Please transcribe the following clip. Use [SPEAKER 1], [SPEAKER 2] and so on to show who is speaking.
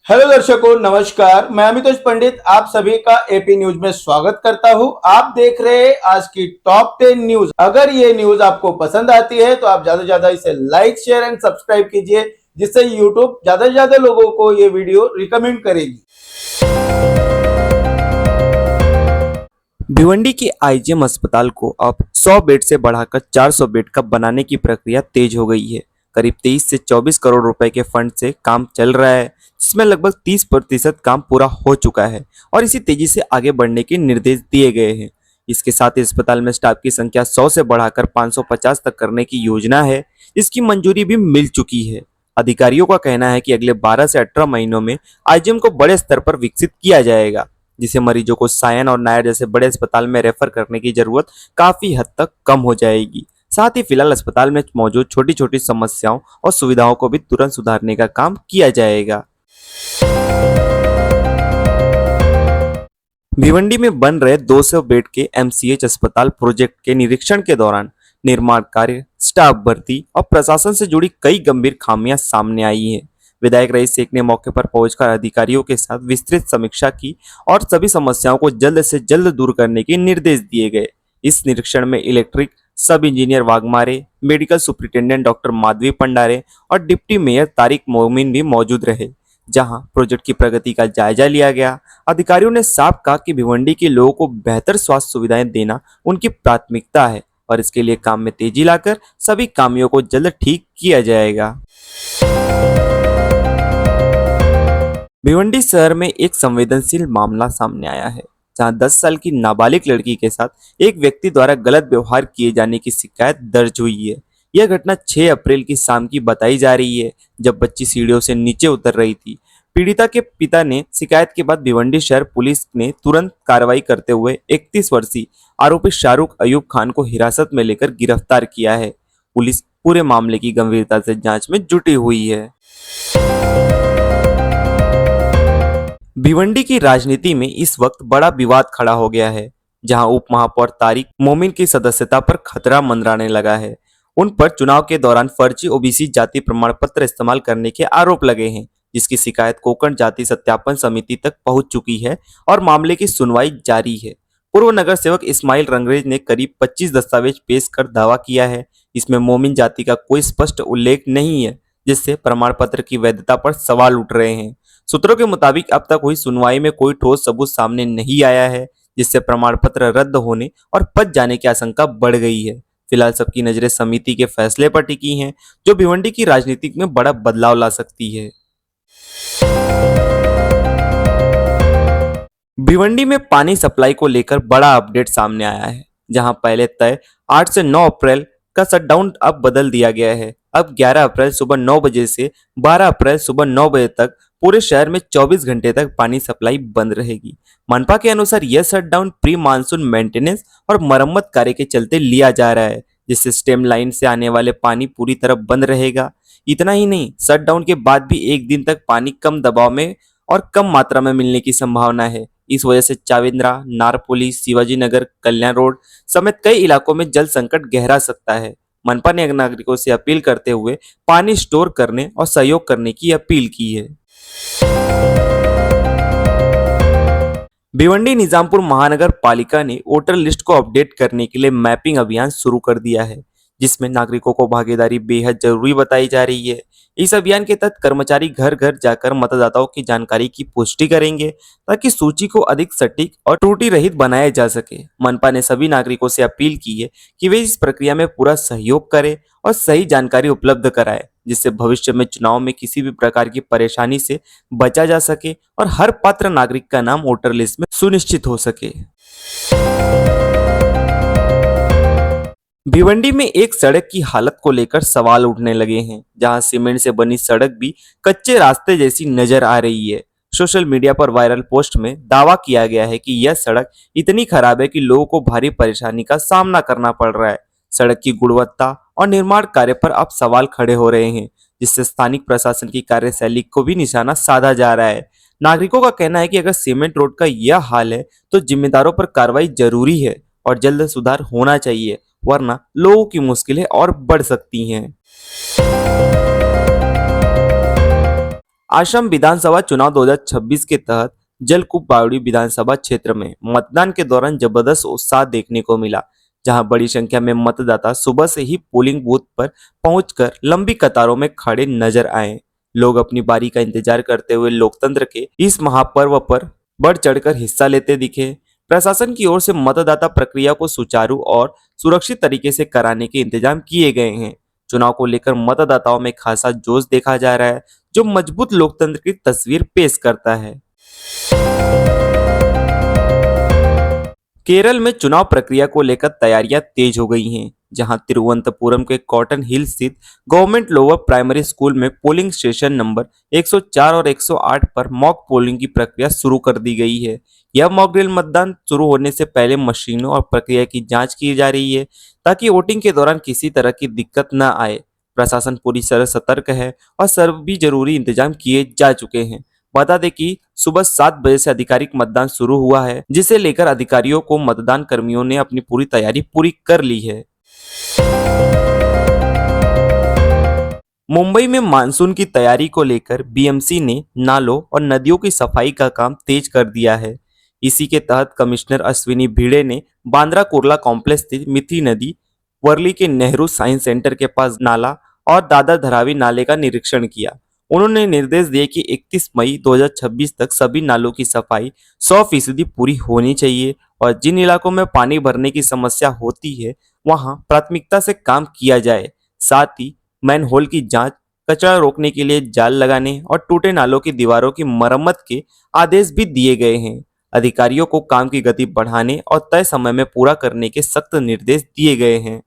[SPEAKER 1] Hello दर्शकों, नमस्कार। मैं अमितोष पंडित आप सभी का एपी न्यूज में स्वागत करता हूं। आप देख रहे हैं आज की टॉप 10 न्यूज। अगर ये न्यूज आपको पसंद आती है तो आप ज्यादा से ज्यादा इसे लाइक, शेयर एंड सब्सक्राइब कीजिए, जिससे यूट्यूब ज्यादा से ज्यादा लोगों को ये वीडियो रिकमेंड करेगी।
[SPEAKER 2] भिवंडी के आईजीएम अस्पताल को अब 100 बेड से बढ़ाकर 400 बेड का बनाने की प्रक्रिया तेज हो गई है। करीब 23 से 24 करोड़ रुपए के फंड से काम चल रहा है, जिसमें लगभग 30% काम पूरा हो चुका है और इसी तेजी से आगे बढ़ने के निर्देश दिए गए हैं। इसके साथ ही अस्पताल में स्टाफ की संख्या 100 से बढ़ाकर 550 तक करने की योजना है, जिसकी मंजूरी भी मिल चुकी है। अधिकारियों का कहना है कि अगले 12 से 18 महीनों में आईजीएम को बड़े स्तर पर विकसित किया जाएगा, जिससे मरीजों को सायन और नायर जैसे बड़े अस्पताल में रेफर करने की जरूरत काफी हद तक कम हो जाएगी। साथ ही फिलहाल अस्पताल में मौजूद छोटी छोटी समस्याओं और सुविधाओं को भी तुरंत सुधारने का काम किया जाएगा। भिवंडी में बन रहे 200 बेड के एमसीएच अस्पताल प्रोजेक्ट के निरीक्षण के दौरान निर्माण कार्य, स्टाफ भर्ती और प्रशासन से जुड़ी कई गंभीर खामियां सामने आई हैं। विधायक रईस शेख ने मौके पर पहुंचकर अधिकारियों के साथ विस्तृत समीक्षा की और सभी समस्याओं को जल्द से जल्द दूर करने के निर्देश दिए गए। इस निरीक्षण में इलेक्ट्रिक सब engineer Waghmare, medical superintendent doctor Madhavi Pandare और डिप्टी मेयर तारिक मोमिन भी मौजूद रहे, जहां प्रोजेक्ट की प्रगति का जायजा लिया गया। अधिकारियों ने साफ कहा कि भिवंडी के लोगों को बेहतर स्वास्थ्य सुविधाएं देना उनकी प्राथमिकता है और इसके लिए काम में तेजी लाकर सभी खामियों को जल्द ठीक किया जाएगा। भिवंडी शहर में एक संवेदनशील मामला सामने आया है, जहां 10 साल की नाबालिग लड़की के साथ एक व्यक्ति द्वारा गलत व्यवहार किए जाने की शिकायत दर्ज हुई है। यह घटना 6 अप्रैल की शाम की बताई जा रही है, जब बच्ची सीढ़ियों से नीचे उतर रही थी। पीड़िता के पिता ने शिकायत के बाद भिवंडी शहर पुलिस ने तुरंत कार्रवाई करते हुए 31 वर्षीय आरोपी शाहरुख अयूब खान को हिरासत में लेकर गिरफ्तार किया है। पुलिस पूरे मामले की गंभीरता से जांच में जुटी हुई है। भिवंडी की राजनीति में इस वक्त बड़ा विवाद खड़ा हो गया है, जहां उप महापौर तारिक मोमिन की सदस्यता पर खतरा मंडराने लगा है। उन पर चुनाव के दौरान फर्जी ओबीसी जाति प्रमाण पत्र इस्तेमाल करने के आरोप लगे हैं, जिसकी शिकायत कोकण जाति सत्यापन समिति तक पहुंच चुकी है और मामले की सुनवाई जारी है। पूर्व नगर सेवक इस्माइल रंगरेज ने करीब 25 दस्तावेज पेश कर दावा किया है। इसमें मोमिन जाति का कोई स्पष्ट उल्लेख नहीं है, जिससे प्रमाण पत्र की वैधता पर सवाल उठ रहे हैं। सूत्रों के मुताबिक अब तक हुई सुनवाई में कोई ठोस सबूत सामने नहीं आया है, जिससे प्रमाण पत्र रद्द होने और पच जाने की आशंका बढ़ गई है। फिलहाल सबकी नजरें समिति के फैसले पर टिकी हैं, जो भिवंडी की राजनीति में बड़ा बदलाव ला सकती है। भिवंडी में पानी सप्लाई को लेकर बड़ा अपडेट सामने आया है, जहां पहले तय 8 से 9 अप्रैल का शटडाउन अब बदल दिया गया है। अब 11 अप्रैल सुबह 9 बजे से 12 अप्रैल सुबह 9 बजे तक पूरे शहर में 24 घंटे तक पानी सप्लाई बंद रहेगी। मनपा के अनुसार यह शटडाउन प्री मानसून मेंटेनेंस और मरम्मत कार्य के चलते लिया जा रहा है, जिससे स्टेम लाइन से आने वाले पानी पूरी तरह बंद रहेगा। इतना ही नहीं, शटडाउन के बाद भी एक दिन तक पानी कम दबाव में और कम मात्रा में मिलने की संभावना है। इस वजह से चाविंद्रा, नारपोली, शिवाजी नगर, कल्याण रोड समेत कई इलाकों में जल संकट गहरा सकता है। मनपा ने नागरिकों से अपील करते हुए पानी स्टोर करने और सहयोग करने की अपील की है। भिवंडी निजामपुर महानगर पालिका ने वोटर लिस्ट को अपडेट करने के लिए मैपिंग अभियान शुरू कर दिया है, जिसमें नागरिकों को भागीदारी बेहद जरूरी बताई जा रही है। इस अभियान के तहत कर्मचारी घर घर जाकर मतदाताओं की जानकारी की पुष्टि करेंगे, ताकि सूची को अधिक सटीक और त्रुटि रहित बनाया जा सके। मनपा ने सभी नागरिकों से अपील की है कि वे इस प्रक्रिया में पूरा सहयोग करें और सही जानकारी उपलब्ध कराएं, जिससे भविष्य में चुनाव में किसी भी प्रकार की परेशानी से बचा जा सके और हर पात्र नागरिक का नाम वोटर लिस्ट में सुनिश्चित हो सके। भिवंडी में एक सड़क की हालत को लेकर सवाल उठने लगे हैं, जहां सीमेंट से बनी सड़क भी कच्चे रास्ते जैसी नजर आ रही है। सोशल मीडिया पर वायरल पोस्ट में दावा किया गया है कि यह सड़क इतनी खराब है कि लोगों को भारी परेशानी का सामना करना पड़ रहा है। सड़क की गुणवत्ता और निर्माण कार्य पर अब सवाल खड़े हो रहे हैं, जिससे स्थानिक प्रशासन की कार्यशैली को भी निशाना साधा जा रहा है। नागरिकों का कहना है कि अगर सीमेंट रोड का यह हाल है तो जिम्मेदारों पर कार्रवाई जरूरी है और जल्द सुधार होना चाहिए, वरना लोगों की मुश्किलें और बढ़ सकती हैं। आश्रम विधानसभा चुनाव 2026 के तहत जलकूप बावड़ी विधानसभा क्षेत्र में मतदान के दौरान जबरदस्त उत्साह देखने को मिला, जहां बड़ी संख्या में मतदाता सुबह से ही पोलिंग बूथ पर पहुंचकर लंबी कतारों में खड़े नजर आए। लोग अपनी बारी का इंतजार करते हुए लोकतंत्र के इस महापर्व पर बढ़ चढ़कर हिस्सा लेते दिखे। प्रशासन की ओर से मतदाता प्रक्रिया को सुचारू और सुरक्षित तरीके से कराने के इंतजाम किए गए हैं। चुनाव को लेकर मतदाताओं में खासा जोश देखा जा रहा है, जो मजबूत लोकतंत्र की तस्वीर पेश करता है। केरल में चुनाव प्रक्रिया को लेकर तैयारियां तेज हो गई हैं, जहां तिरुवनंतपुरम के कॉटन हिल स्थित गवर्नमेंट लोअर प्राइमरी स्कूल में पोलिंग स्टेशन नंबर 104 और 108 पर मॉक पोलिंग की प्रक्रिया शुरू कर दी गई है। यह मॉक ड्रिल मतदान शुरू होने से पहले मशीनों और प्रक्रिया की जांच की जा रही है, ताकि वोटिंग के दौरान किसी तरह की दिक्कत न आए। प्रशासन पूरी तरह सतर्क है और सभी जरूरी इंतजाम किए जा चुके हैं। बता दें कि सुबह 7 बजे से आधिकारिक मतदान शुरू हुआ है, जिसे लेकर अधिकारियों को मतदान कर्मियों ने अपनी पूरी तैयारी पूरी कर ली है। मुंबई में मानसून की तैयारी को लेकर बीएमसी ने नालों और नदियों की सफाई का काम तेज कर दिया है। इसी के तहत कमिश्नर अश्विनी भिड़े ने बांद्रा कुर्ला कॉम्प्लेक्स स्थित मिठी नदी, वर्ली के नेहरू साइंस सेंटर के पास नाला और दादर धरावी नाले का निरीक्षण किया। उन्होंने निर्देश दिए कि 31 मई 2026 तक सभी नालों की सफाई 100% पूरी होनी चाहिए और जिन इलाकों में पानी भरने की समस्या होती है वहां प्राथमिकता से काम किया जाए। साथ ही मैनहोल की जांच, कचरा रोकने के लिए जाल लगाने और टूटे नालों की दीवारों की मरम्मत के आदेश भी दिए गए हैं। अधिकारियों को काम की गति बढ़ाने और तय समय में पूरा करने के सख्त निर्देश दिए गए हैं।